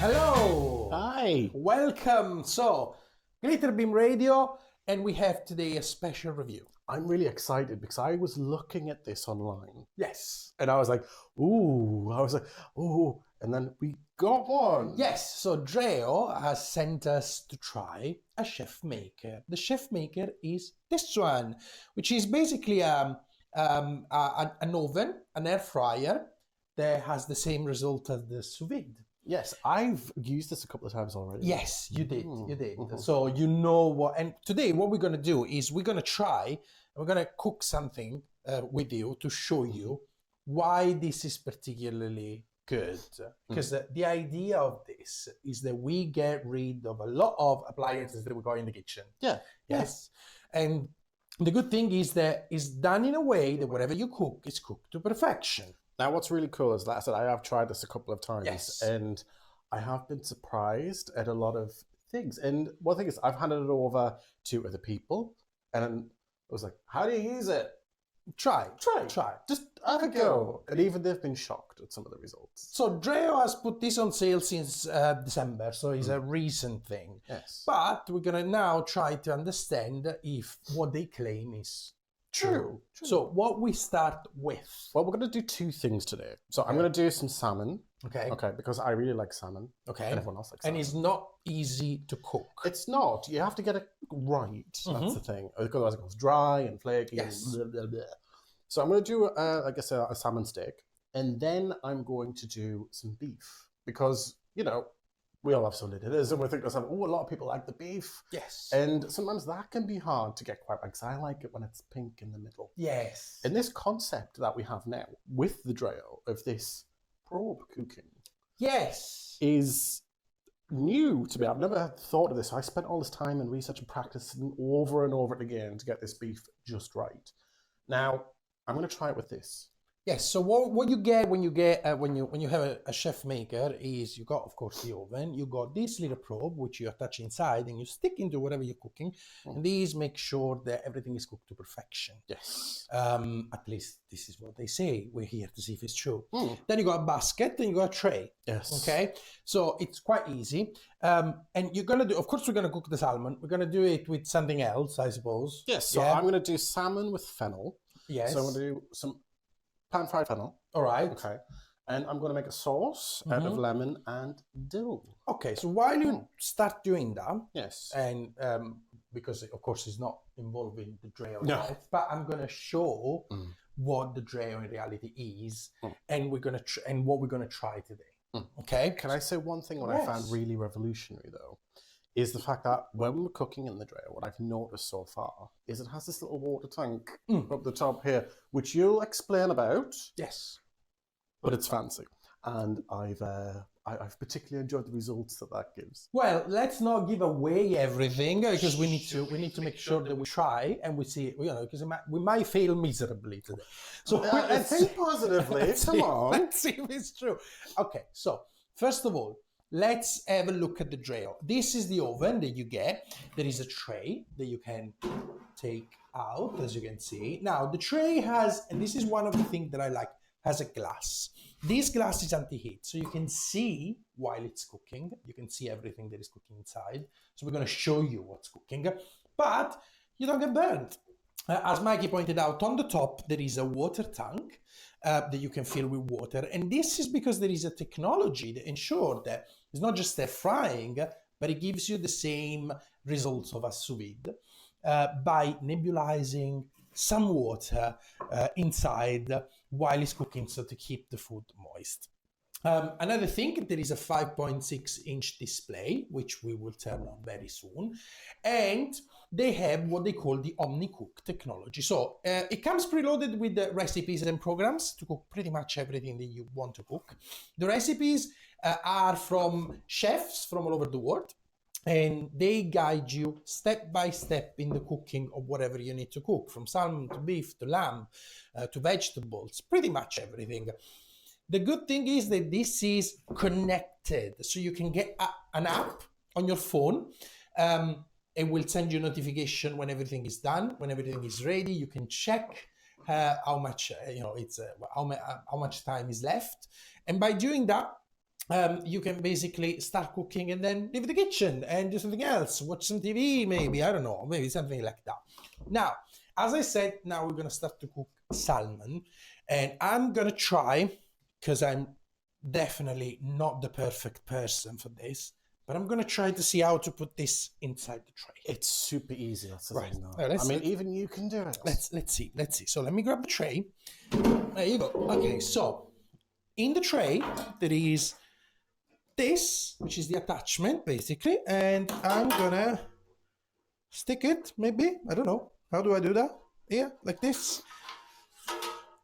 Hello! Hi! Welcome! So, Glitter Beam Radio, and we have today a special review. I'm really excited because I was looking at this online Yes. and I was like, ooh, and then we got one. Yes, so Dreo has sent us to try a ChefMaker. The ChefMaker is this one, which is basically an oven, an air fryer that has the same result as the sous vide. Yes, I've used this a couple of times already. Yes, you did. You did. Mhm. So you know what. And today, what we're going to do is we're going to try, we're going to cook something with you to show you why this is particularly good. Because the idea of this is that we get rid of a lot of appliances that we got in the kitchen. Yeah. Yes. And the good thing is that it's done in a way that whatever you cook is cooked to perfection. Now, what's really cool is that I said I have tried this a couple of times, Yes. and I have been surprised at a lot of things. And one thing is, I've handed it over to other people, and I was like, "How do you use it? Try. Just have a go." And even they've been shocked at some of the results. So Dreo has put this on sale since December, so it's a recent thing. Yes. But we're gonna now try to understand if what they claim is true. So what we start with. Well, we're going to do two things today. So I'm going to do some salmon. Okay. Okay, because I really like salmon. Okay. And everyone else likes And salmon. it's not easy to cook. It's not. You have to get it right. That's the thing. Otherwise it goes dry and flaky. Yes. And blah, blah, blah. So I'm going to do, I guess, a salmon steak. And then I'm going to do some beef. Because, you know, we all have something it is. And we think to ourselves, oh, a lot of people like the beef. Yes. And sometimes that can be hard to get quite right. Because I like it when it's pink in the middle. Yes. And this concept that we have now with the Dreo of this probe cooking Yes. is new to me. I've never thought of this. I spent all this time in research and practice and over it again to get this beef just right. Now, I'm going to try it with this. Yes. So what you get when you have a ChefMaker is you got, of course, the oven. You got this little probe which you attach inside and you stick into whatever you're cooking. And these make sure that everything is cooked to perfection. Yes. At least this is what they say. We're here to see if it's true. Then you got a basket, then you got a tray. Yes. Okay. So it's quite easy. And you're gonna do. Of course, we're gonna cook the salmon. We're gonna do it with something else, I suppose. Yes. So I'm going to do salmon with fennel. Yes. So I'm going to do some pan-fried fennel. All right. Okay. And I'm going to make a sauce out of lemon and dill. Okay. So while you start doing that, Yes. and because of course it's not involving the Dreo No. yet, but I'm gonna show what the Dreo in reality is, and we're gonna and what we're gonna try today. Okay. Can I say one thing? What I found really revolutionary, though, is the fact that when we're cooking in the Dreo, what I've noticed so far is it has this little water tank up the top here, which you'll explain about. Yes. But it's fancy, and I've particularly enjoyed the results that gives. Well, let's not give away everything because we need to make sure that we try and we see, you know, because we might fail miserably today. So let's think positively. Come on. Let's see if it's true. Okay, so first of all, let's have a look at the Dreo. This is the oven that you get. There is a tray that you can take out, as you can see. Now, the tray has, and this is one of the things that I like, has a glass. This glass is anti-heat, so you can see while it's cooking. You can see everything that is cooking inside. So we're going to show you what's cooking, but you don't get burned. As Mikey pointed out, on the top, there is a water tank that you can fill with water. And this is because there is a technology that ensures that it's not just air frying, but it gives you the same results of a sous vide by nebulizing some water inside while it's cooking, so to keep the food moist. Another thing, there is a 5.6-inch display, which we will turn on very soon. And they have what they call the OmniCook technology. So it comes preloaded with the recipes and programs to cook pretty much everything that you want to cook. The recipes are from chefs from all over the world. And they guide you step by step in the cooking of whatever you need to cook, from salmon to beef to lamb to vegetables, pretty much everything. The good thing is that this is connected, so you can get an app on your phone. It will send you a notification when everything is done, when everything is ready. You can check how much how much time is left, and by doing that, you can basically start cooking and then leave the kitchen and do something else, watch some TV, maybe, I don't know, maybe something like that. Now, as I said, now we're going to start to cook salmon, and I'm going to try, because I'm definitely not the perfect person for this, but I'm going to try to see how to put this inside the tray. It's super easy. That's the Right. thing, though. Well, I mean, even you can do it. Let's see. So let me grab the tray. There you go. Okay, so in the tray there is this, which is the attachment, basically, and I'm gonna stick it, maybe, I don't know. How do I do that? Here, like this.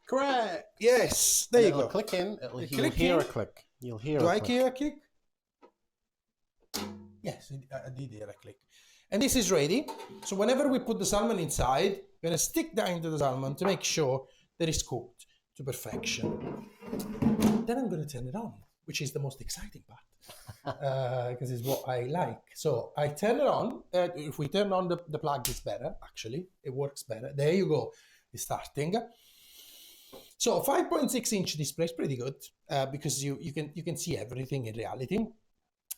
Correct. Yes, there you It'll go. click in. You'll click hear in. a click. You'll hear Do a I click. hear a click? Yes, I did hear a click. And this is ready. So whenever we put the salmon inside, we're gonna stick that into the salmon to make sure that it's cooked to perfection. Then I'm gonna turn it on, which is the most exciting part, because it's what I like. So I turn it on. If we turn on the plug, it's better, actually. It works better. There you go. It's starting. So 5.6-inch display is pretty good, because you can see everything in reality.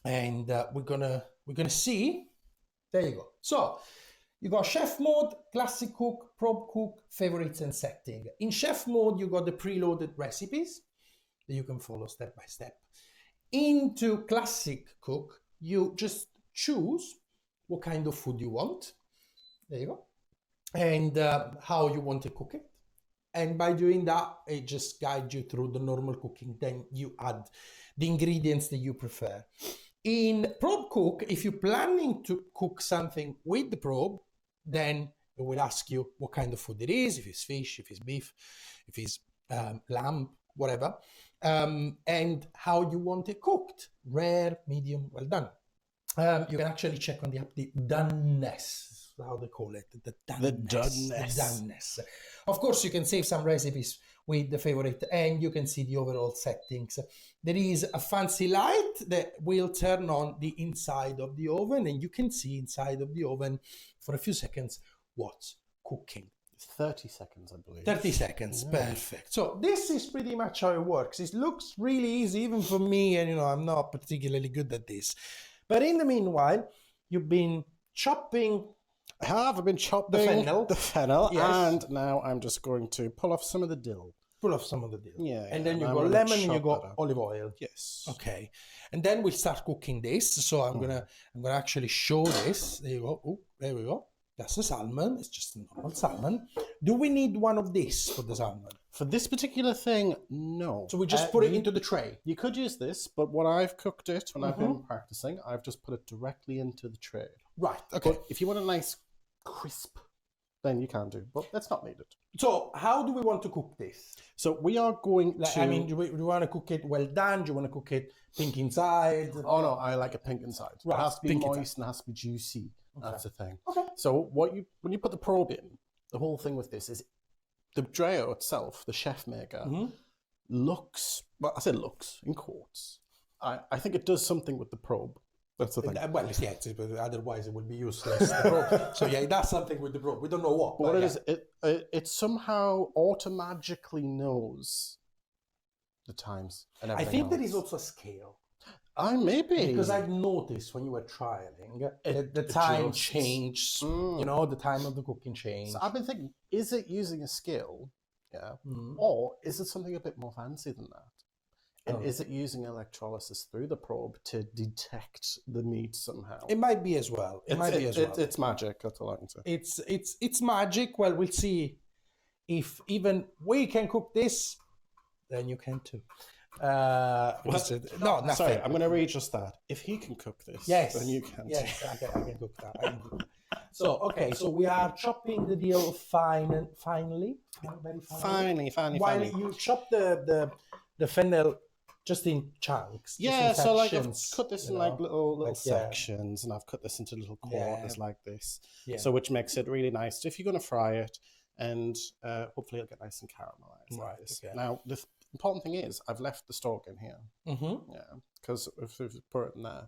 And we're gonna see. There you go. So you got chef mode, classic cook, probe cook, favorites and setting. In chef mode, you got the preloaded recipes that you can follow step by step. Into classic cook, you just choose what kind of food you want. There you go. And how you want to cook it. And by doing that, it just guides you through the normal cooking. Then you add the ingredients that you prefer. In probe cook, if you're planning to cook something with the probe, then it will ask you what kind of food it is, if it's fish, if it's beef, if it's lamb, whatever, and how you want it cooked, rare, medium, well done. You can actually check on the app the doneness, how they call it, the doneness. Of course, you can save some recipes with the favorite, and you can see the overall settings. There is a fancy light that will turn on the inside of the oven, and you can see inside of the oven for a few seconds what's cooking. 30 seconds, I believe. 30 seconds, perfect. So this is pretty much how it works. It looks really easy, even for me, and I'm not particularly good at this. But in the meanwhile, you've been chopping. I've been chopping the fennel, yes. And now I'm just going to pull off some of the dill. Yeah. And then you got lemon and you got olive oil. Yes. Okay. And then we'll start cooking this. So I'm gonna actually show this. There you go. Oh, there we go. That's the salmon. It's just a normal salmon. Do we need one of this for the salmon? For this particular thing, no. So we just put it into the tray. You could use this, but when I've cooked it, when I've been practicing, I've just put it directly into the tray. Right. Okay. But if you want a nice crisp, then you can do, but that's not needed. So how do we want to cook this? So we are going to... I mean, do we want to cook it well done? Do you want to cook it pink inside? Oh, no, I like it pink inside. Right. It has to be pink moist inside. and it has to be juicy. Okay. That's the thing. Okay. So when you put the probe in, the whole thing with this is the Dreo itself, the ChefMaker, looks... Well, I say looks, in quotes. I think it does something with the probe. That's the thing. Well, yeah, otherwise it would be useless. So yeah, it does something with the probe. We don't know what. But what it is, it somehow automatically knows the times and everything. I think else. there is also a scale. Maybe. Because I've noticed when you were trialing, the time changed. The time of the cooking changed. So I've been thinking, is it using a scale? Yeah. Or is it something a bit more fancy than that? And is it using electrolysis through the probe to detect the meat somehow? It might be as well. It's magic. That's all I can say. It's magic. Well, we'll see if even we can cook this. Then you can too. No, nothing. Sorry, I'm going to read just that. If he can cook this, then you can. Yes, I can cook that. So okay, so we are chopping the deal finely. Very finely. While you chop the fennel just in chunks. Yeah, so like I've cut this in like little sections, and I've cut this into little quarters like this. Yeah. So which makes it really nice if you're going to fry it, and hopefully it'll get nice and caramelized. Right. Like this. Okay. Now the important thing is I've left the stalk in here. Yeah, because if we put it in there,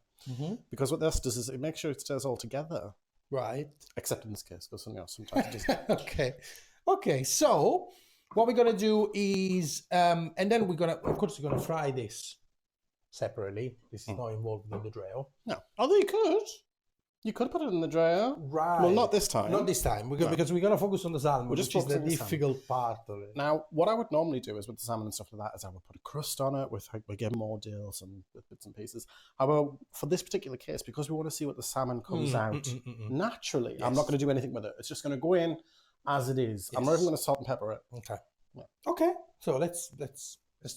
because what this does is it makes sure it stays all together. Right. Except in this case, because sometimes it doesn't. Okay. So what we're gonna do is, and then we're gonna fry this separately. This is not involved in the Dreo. No. Although you could. You could put it in the Dreo. Right. Well, not this time. Not this time, because we're going to focus on the salmon, We're just which is the focusing on the salmon. difficult part of it. Now, what I would normally do is with the salmon and stuff like that is I would put a crust on it with like, we get more dills and bits and pieces. However, for this particular case, because we want to see what the salmon comes out naturally, I'm not going to do anything with it. It's just going to go in as it is. I'm not even going to salt and pepper it. Okay. Yeah. Okay. So let's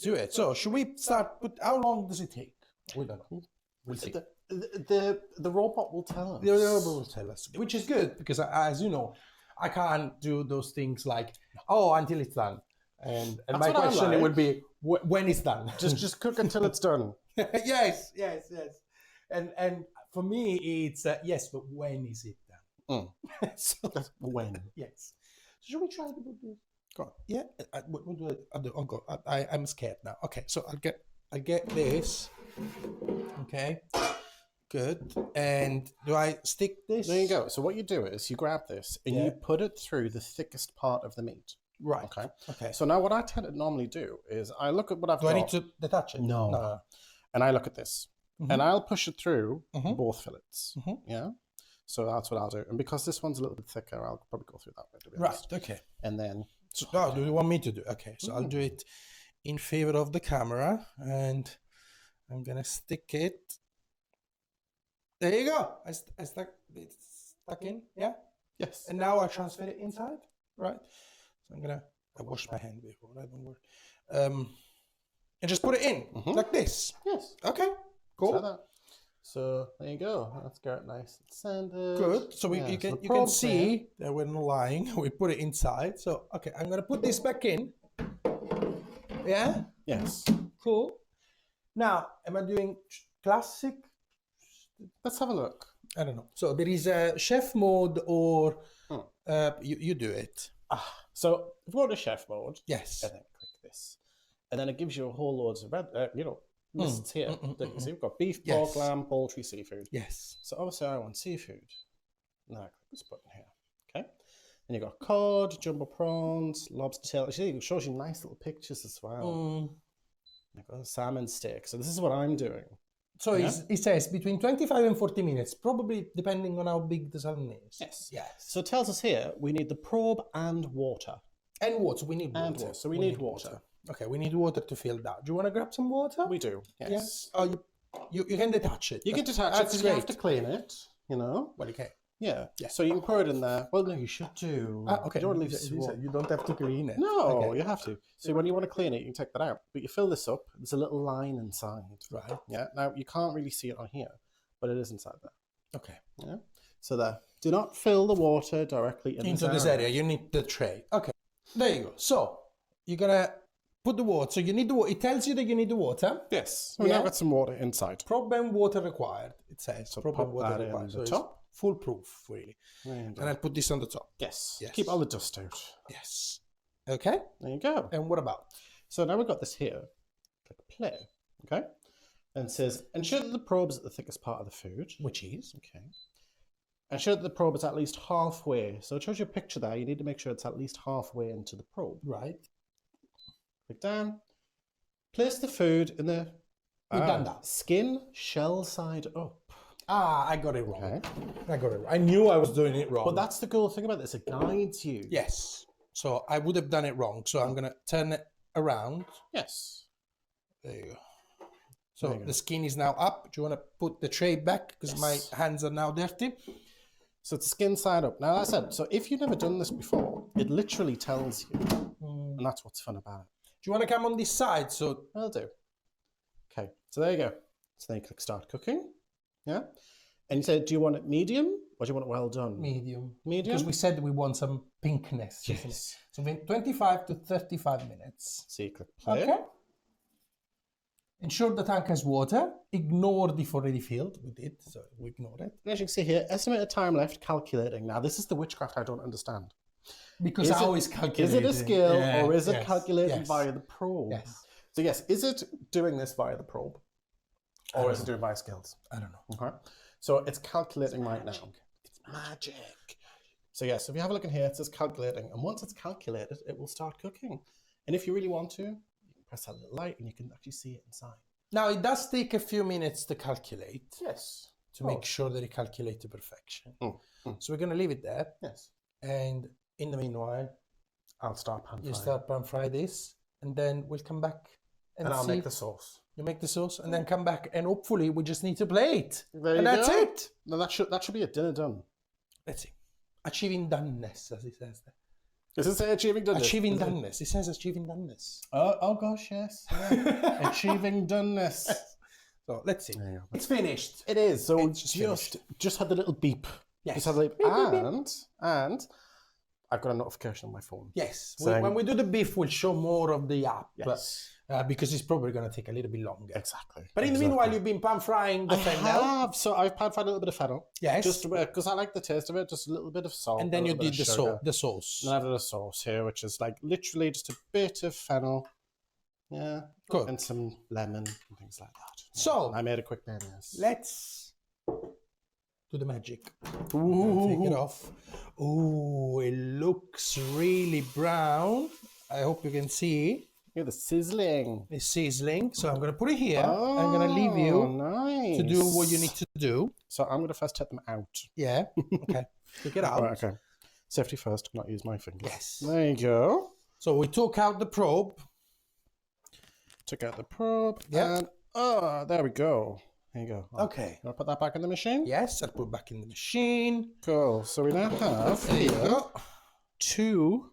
do it. So should we start? How long does it take? We don't know. We'll see. The robot will tell us. The robot will tell us, which is good because, as you know, I can't do those things like until it's done. And my question it would be when it's done. Just cook until it's done. yes. And for me, it's yes, but when is it done? So when? Yes. So should we try to do this? Go on. Yeah. What do I do? Oh God, I'm scared now. Okay, so I'll get this. Okay. Good. And do I stick this? There you go. So what you do is you grab this and you put it through the thickest part of the meat. Right. Okay. So now what I tend to normally do is I look at what I've got. Do I need to detach it? No. And I look at this. And I'll push it through both fillets. Yeah. So that's what I'll do. And because this one's a little bit thicker, I'll probably go through that way, to be honest. Right. Okay. And then... So, do you want me to do? Okay. So I'll do it in favor of the camera. And I'm going to stick it. There you go. It's stuck in. Yeah. Yes. And now I transfer it inside. Right. So I wash my hand before. I don't worry. And just put it in like this. Yes. Okay. Cool. So there you go. Let's get it nice and sanded. Good. So you can see that we're not lying. We put it inside. So okay, I'm gonna put this back in. Yeah. Yes. Cool. Now, am I doing classic? Let's have a look. I don't know. So there is a chef mode or you do it. So if you go to chef mode, yes, and then click this, and then it gives you a whole loads of lists here. So you've got beef, pork, lamb, poultry, seafood. Yes. So obviously I want seafood. Now I click this button here. Okay. Then you've got cod, jumbo prawns, lobster tail. Actually, it shows you nice little pictures as well. You've got a salmon steak. So this is what I'm doing. So it says between 25 and 40 minutes, probably depending on how big the salmon is. Yes. Yes. So it tells us here we need the probe and water. And water. We need water. And water. So we need water. Okay, we need water to fill that. Do you want to grab some water? We do. Yes. Yeah. Oh, you can detach it. You can detach it because you have to clean it. You know. Well, okay. Yeah. So you can pour it in there. Well, no, you should do. Okay. You don't leave it. You don't have to clean it. No, okay. You have to. So when you want to clean it, you can take that out. But you fill this up. There's a little line inside. Right. Yeah. Now you can't really see it on here, but it is inside there. Okay. Yeah. So there. Do not fill the water directly into this area. You need the tray. Okay. There you go. So you're gonna put the water. So you need the water. It tells you that you need the water. Yes. We now got some water inside. Probe and water required. It says. So probe and water required. So the top. Foolproof, really. And I'll put this on the top. Yes. Keep all the dust out. Yes. Okay. There you go. And what about? So now we've got this here. Click play. Okay. And it says, ensure that the probe is at the thickest part of the food. Which is? Okay. Ensure that the probe is at least halfway. So it shows you a picture there. You need to make sure it's at least halfway into the probe. Right. Click down. Place the food in the skin shell side up. I got it wrong. Okay. I got it wrong. I knew I was doing it wrong. But that's the cool thing about this. It guides you. Yes. So I would have done it wrong. So I'm going to turn it around. Yes. There you go. So the skin is now up. Do you want to put the tray back? Because my hands are now dirty. So it's skin side up. Now, as I said, so if you've never done this before, it literally tells you. And that's what's fun about it. Do you want to come on this side? So I'll do. Okay. So there you go. So then you click start cooking. Yeah. And you say, do you want it medium or do you want it well done? Medium. Medium? Because we said we want some pinkness. Yes. So 25 to 35 minutes. So you click play. Okay. Ensure the tank has water. Ignore the already filled. We did, so we ignored it. And as you can see here, estimated time left calculating. Now, this is the witchcraft I don't understand. Because I always calculate. Is it a skill or is it calculated via the probe? Yes. So yes, is it doing this via the probe? Or is it doing via skills? I don't know. Okay. So it's calculating right now. It's magic. So yes, if you have a look in here, it says calculating. And once it's calculated, it will start cooking. And if you really want to, you can press that little light and you can actually see it inside. Now, it does take a few minutes to calculate, Yes. to make sure that it calculates to perfection. Mm. So we're going to leave it there. Yes. And in the meanwhile, I'll start pan frying. you start pan fry this, and then we'll come back and I'll see. make the sauce. You make the sauce, and then come back, and hopefully we just need to plate. There And you that's go. it. Then that should be a dinner done. Let's see. Achieving doneness, as it says there. Does it say achieving doneness? Achieving doneness. It says achieving doneness. Oh gosh, yes. Yeah. Achieving doneness. So let's see. There you go. It's finished. It is. So It's just had the little beep. Yes. Just had the beep. Beep, beep, beep. And I've got a notification on my phone. Yes. Saying- When we do the beef, we'll show more of the app. Yes. Because it's probably going to take a little bit longer. Exactly. But in the meanwhile, you've been pan frying the I fennel. have. So I've pan fried a little bit of fennel. Yes. Just because I like the taste of it. Just a little bit of salt. And then a you little did bit of the sugar. sauce. And I did a sauce here, which is like literally just a bit of fennel. Yeah. Good. And some lemon and things like that. So, I made a quick mayonnaise. let's do the magic. Ooh. Take it off. Ooh, it looks really brown. I hope you can see. Yeah, the sizzling. It's sizzling. So I'm going to put it here. I'm going to leave you nice. to do what you need to do. So I'm going to first take them out. Yeah. Okay. Take it out. Right, okay. Safety first, not use my fingers. Yes. There you go. So we took out the probe. Took out the probe. Yeah. And, there we go. There you go. Okay. You want to put that back in the machine? Yes, I'll put it back in the machine. Cool. So we now have There you here go. 2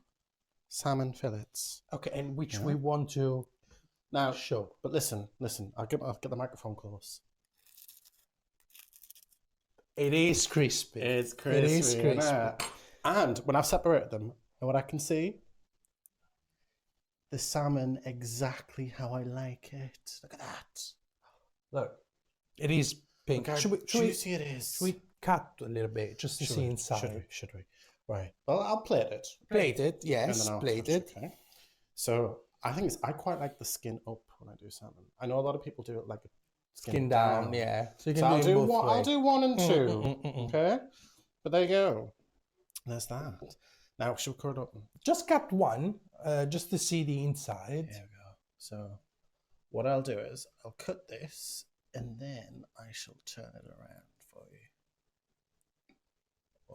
salmon fillets. Okay, and which we want to Now, show. but listen. I'll get the microphone close. It is crispy. It's It is crispy. innit? And when I've separated them, and what I can see, the salmon exactly how I like it. Look at that. Look, it is pink. Look how juicy it is. Should we cut a little bit just to see inside? Should we? Right. Well, I'll plate it. Plate it, And yes, then I'll plate touch it. Okay. So I think I quite like the skin up when I do salmon. I know a lot of people do it like a Skin down, yeah. So you can So do I'll it do both one. I'll ways. do 1 and 2. mm. Okay. But there you go. There's that. Now should we cut it up? Just cut one, just to see the inside. There we go. So what I'll do is I'll cut this and then I shall turn it around for you.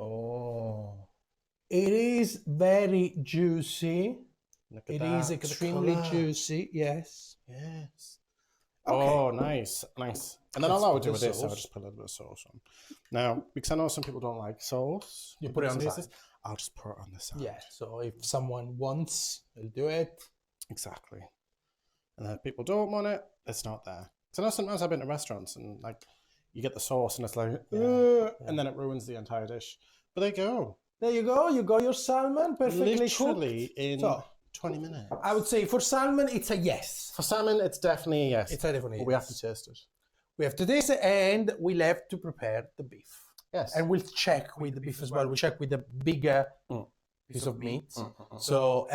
Oh, It is very juicy. look at It that. is Look at the extremely colour. juicy, yes. Yes. Okay. Oh, nice. And then Let's all I put would do the with this, I'll sauce. just put a little bit of sauce on. Now, because I know some people don't like sauce, You put it on the pieces, side. I'll just put it on the side. Yeah, so if someone wants, they'll do it. Exactly. And then if people don't want it, it's not there. So I know sometimes I've been to restaurants and like you get the sauce and it's like, and then it ruins the entire dish. But there you go. There you go. You got your salmon perfectly Literally cooked. in So, 20 minutes. I would say for salmon, it's a yes. For salmon, it's definitely a yes. It's a definitely But we yes. have to taste it. We have to taste it, and we'll have to prepare the beef. Yes. And we'll check with the beef as well. We'll check with the bigger piece of meat. So,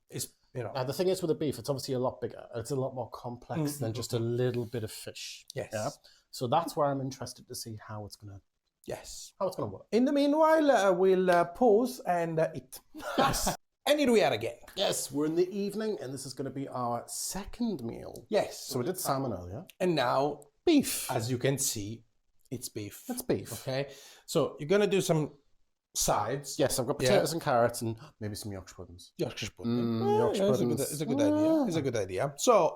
it's, you know. The thing is with the beef, it's obviously a lot bigger. It's a lot more complex than just a little bit of fish. Yes. Yeah. So that's where I'm interested to see how it's gonna work. In the meanwhile, we'll pause and eat. Yes. And here we are again. Yes, we're in the evening, and this is going to be our second meal. Yes. So we did salmon earlier. And now, Beef. as you can see, it's beef. That's beef. Okay. So you're going to do some sides. Yes, I've got potatoes and carrots and maybe some Yorkshire puddings. Yorkshire pudding. Yorkshire puddings. It's a good idea. It's a good idea. So,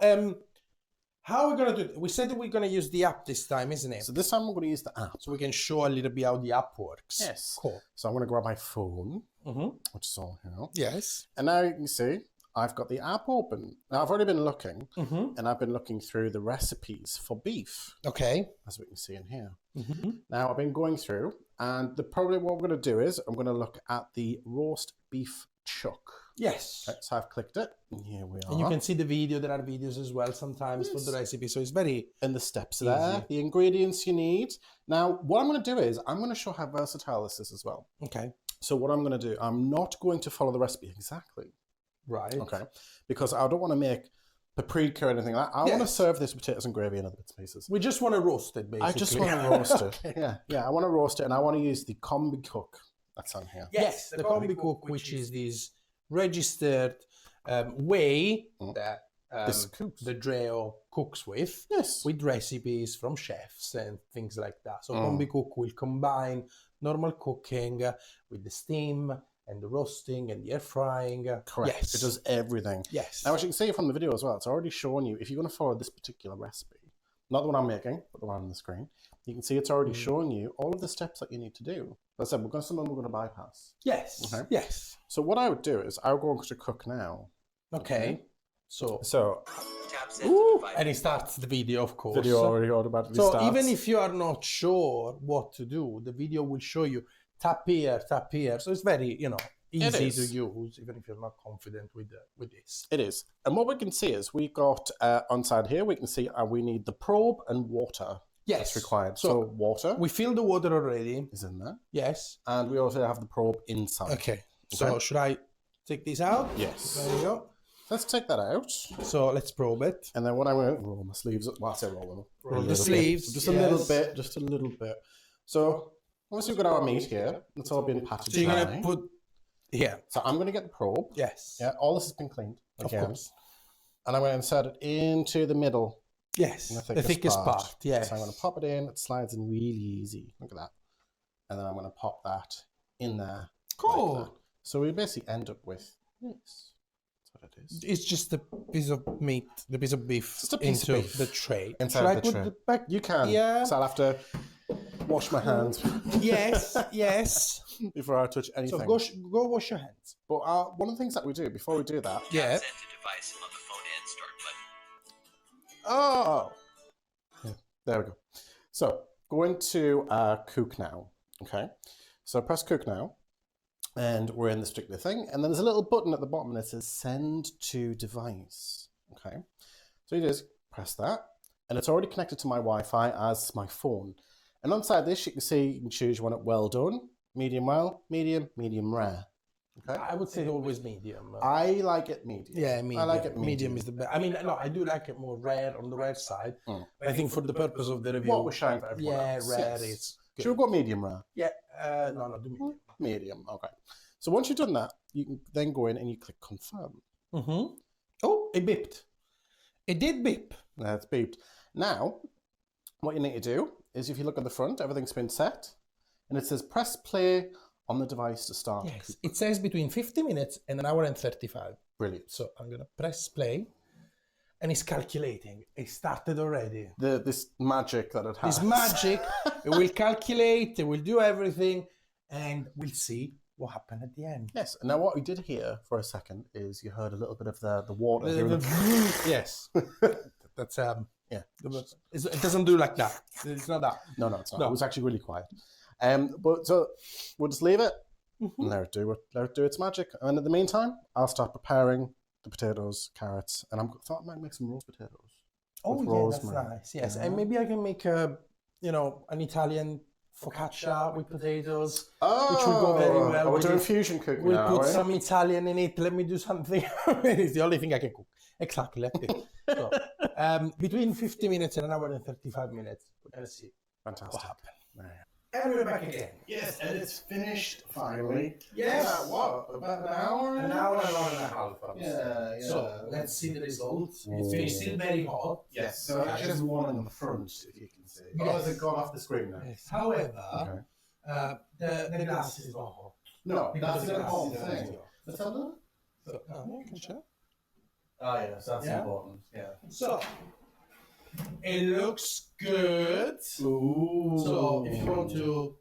how are we going to do it? We said that we're going to use the app this time, isn't it? So this time I'm going to use the app. So we can show a little bit how the app works. Yes. Cool. So I'm going to grab my phone, Mm-hmm. which is all here. Yes. And now you can see I've got the app open. Now I've already been looking, Mm-hmm. and I've been looking through the recipes for beef, Okay. as we can see in here. Mm-hmm. Now I've been going through, and probably what I'm going to do is I'm going to look at the roast beef chuck. Yes. Right, so I've clicked it, and here we are. And you can see the video. There are videos as well sometimes for the recipe. So it's very... And the steps there, the ingredients you need. Now, what I'm going to do is I'm going to show how versatile this is as well. Okay. So what I'm going to do, I'm not going to follow the recipe exactly. Right. Okay. Because I don't want to make paprika or anything like that. I want to serve this with potatoes and gravy and other bits and pieces. We just want to roast it, basically. I just want to roast it. Yeah. I want to roast it, and I want to use the Combi cook that's on here. Yes, the Combi cook, which is this registered way that the Dreo cooks with. Yes. With recipes from chefs and things like that. So Mm. Combi Cook will combine normal cooking with the steam and the roasting and the air frying. Correct. Yes. It does everything. Yes. Now, as you can see from the video as well, it's already showing you, if you're going to follow this particular recipe, not the one I'm making, but the one on the screen, you can see it's already showing you all of the steps that you need to do. As I said, some of them we're going to bypass. Yes. Okay. Yes. So what I would do is I would go to cook now. Okay. So and it starts the video, of course. Video already automatically so starts. even if you are not sure what to do, the video will show you tap here. So it's very, easy to use, even if you're not confident with this. It is. And what we can see is we got on side here, we can see we need the probe and water. Yes. That's required. So water. We fill the water already. Is in there. Yes. And we also have the probe inside. Okay. So should I take this out? Yes. There you go. Let's take that out. So let's probe it. And then what I'm going to roll my sleeves. Well, I say roll them. Roll the sleeves. Just a little bit. Just a little bit. So obviously we've got our meat here. It's all been patted. So you're going to put here. So I'm going to get the probe. Yes. Yeah. All this has been cleaned. Again. Of course. And I'm going to insert it into the middle. Yes. The thickest part. Yes. So I'm going to pop it in. It slides in really easy. Look at that. And then I'm going to pop that in there. Cool. Like that. So we basically end up with this. What it is. It's just a piece of meat, the piece of beef into the tray. Inside the Should I tray. put it back? You can. Yeah. So I'll have to wash my hands. Yes, yes. Before I touch anything. So go wash your hands. But one of the things that we do before we do that. Yeah. Oh. Yeah, there we go. So go into cook now. Okay. So press cook now. And we're in this particular thing. And then there's a little button at the bottom that says send to device. Okay. So you just press that. And it's already connected to my Wi-Fi as my phone. And inside this, you can see you can choose you want it well done, medium well, medium rare. Okay. I would say always medium. I like it medium. Yeah, medium. I like it medium is the best. I mean, no, I do like it more rare on the rare side. I think for the purpose of the review. What we're showing for everyone else. Rare is good. Should we go medium rare? Yeah. No, do medium. Medium, okay. So once you've done that, you can then go in and you click confirm. Mm-hmm. Oh, it beeped. It did beep. That's beeped. Now, what you need to do is if you look at the front, everything's been set. And it says press play on the device to start. Yes, it says between 50 minutes and an hour and 35. Brilliant. So I'm going to press play. And it's calculating. It started already. This magic that it has. This magic. It will calculate. It will do everything. And we'll see what happened at the end. Yes. And now what we did here for a second is you heard a little bit of the water. Yes. That's yeah. It doesn't do like that. It's not that. No, it's not. No. It was actually really quiet. But so we'll just leave it. And let it do its magic. And in the meantime, I'll start preparing the potatoes, carrots, and I thought I might make some roast potatoes. Oh yeah, that's nice. Yes, and maybe I can make an Italian focaccia with potatoes, which will go very well. We're doing fusion cooking. We'll put some Italian in it. Let me do something. It's the only thing I can cook. Exactly. So, between 50 minutes and an hour and 35 minutes. We're gonna see. Fantastic. What happened. And we're back again. Yes, and it's finished finally. Yes. What? About an hour? An hour and a half. Yeah. So let's see the results. It's still very hot. Yes. So actually there's one in the front, if you can see. Yes. Oh, has it gone off the screen now? Yes. However, the glass is not hot. No, that's the the whole glass thing. is hot. Let's have a look. So, you can check. Oh, yes, that's important. Yeah. So, it looks good. Ooh. So, if you want to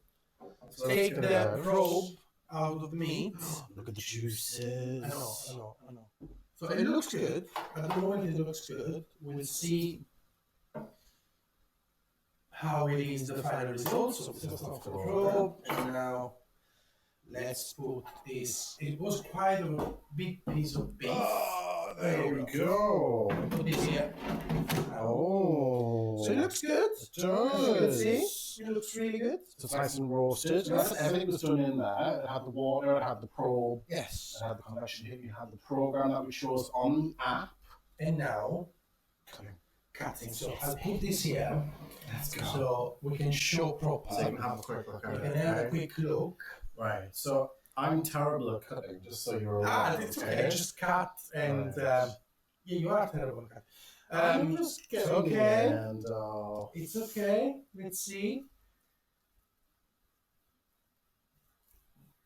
take the probe out of the meat. Look at the juices. I know. So, it looks good. At the moment, it looks good. We'll see how it is the final result. So, just off the probe. And now, let's put this. It was quite a big piece of beef. Oh, there we go. Put this here. Oh. So it looks good. It does. See? It looks really good. So it's nice and roasted. Yes. Everything was done in there. It had the water, it had the probe, Yes. it had the convection heat, it had the program that we show us on the app. And now, cutting. So I'll put this here. Let's go. So we can show properly. So you can have a quick look at We it. can have a quick look. Right. So I'm terrible at cutting, just so you're aware. It's okay. Just cut and Yeah, you are terrible. I'm just it's getting okay. And, It's okay. Let's see.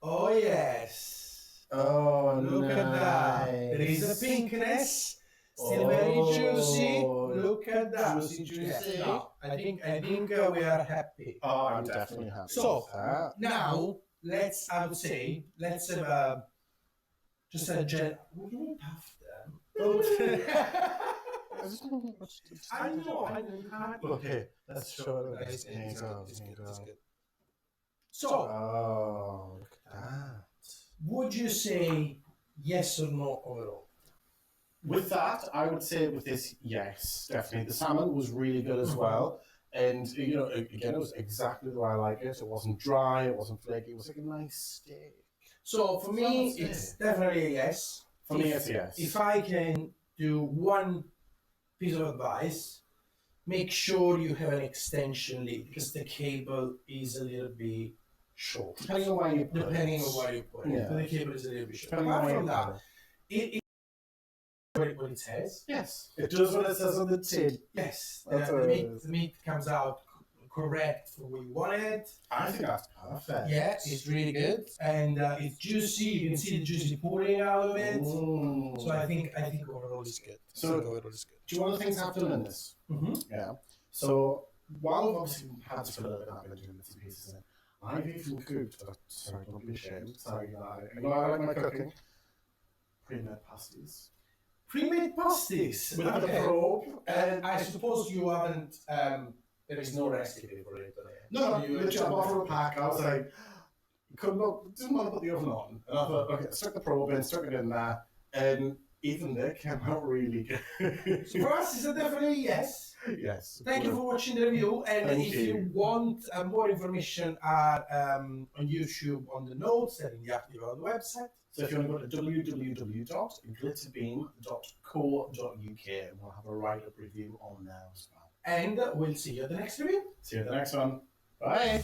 Oh yes. Oh, Look at that. There is a pinkness. Still very juicy. Look at that. Juicy. No, I think we are happy. Oh, I'm definitely happy So with that. now I would say, let's have a just a we can puff them. I know. Okay, let's show it. It's good. So, Oh, look at that. would you say yes or no overall? With that, I would say with this, yes, definitely. The salmon was really good as well. And, you know, again, it was exactly the way I like it. It wasn't dry, it wasn't flaky, it was like a nice steak. So for me, it's definitely a yes. For me, it's a yes. If I can do one piece of advice, make sure you have an extension lead because the cable is a little bit short. Depending on where you put it. Yeah. The cable is a little bit short. Depending on Apart where from you that, it what it says. Yes. It does what it says on the tin. Yes. That's The meat comes out correct for what you want it. I think that's perfect. Yeah, it's really good. And it's juicy. You can see the juicy pouring out of it. Mm. So I think overall it's good. So do you want the things I've done in this? Mm-hmm. Yeah. So while I've obviously had to fill it up and doing bits and pieces in it, I've even cooked, sorry, don't be ashamed, sorry, I like my cooking, pre-made pasties. Pre-made pasties? With the probe. And I suppose you haven't, there is no recipe for it. No, you literally offer a pack. I was like, didn't want to put the oven on. And I thought, okay, stuck the probe in, stuck it in there, and even they came out really good. So for us, it's a definitely yes. Yes. Thank you for watching the review. And if you want more information on YouTube on the notes and in the article on the website. So if you want to go to www.glitterbeam.co.uk, we'll have a write-up review on there as well. And we'll see you at the next review. See you at the next one. Bye.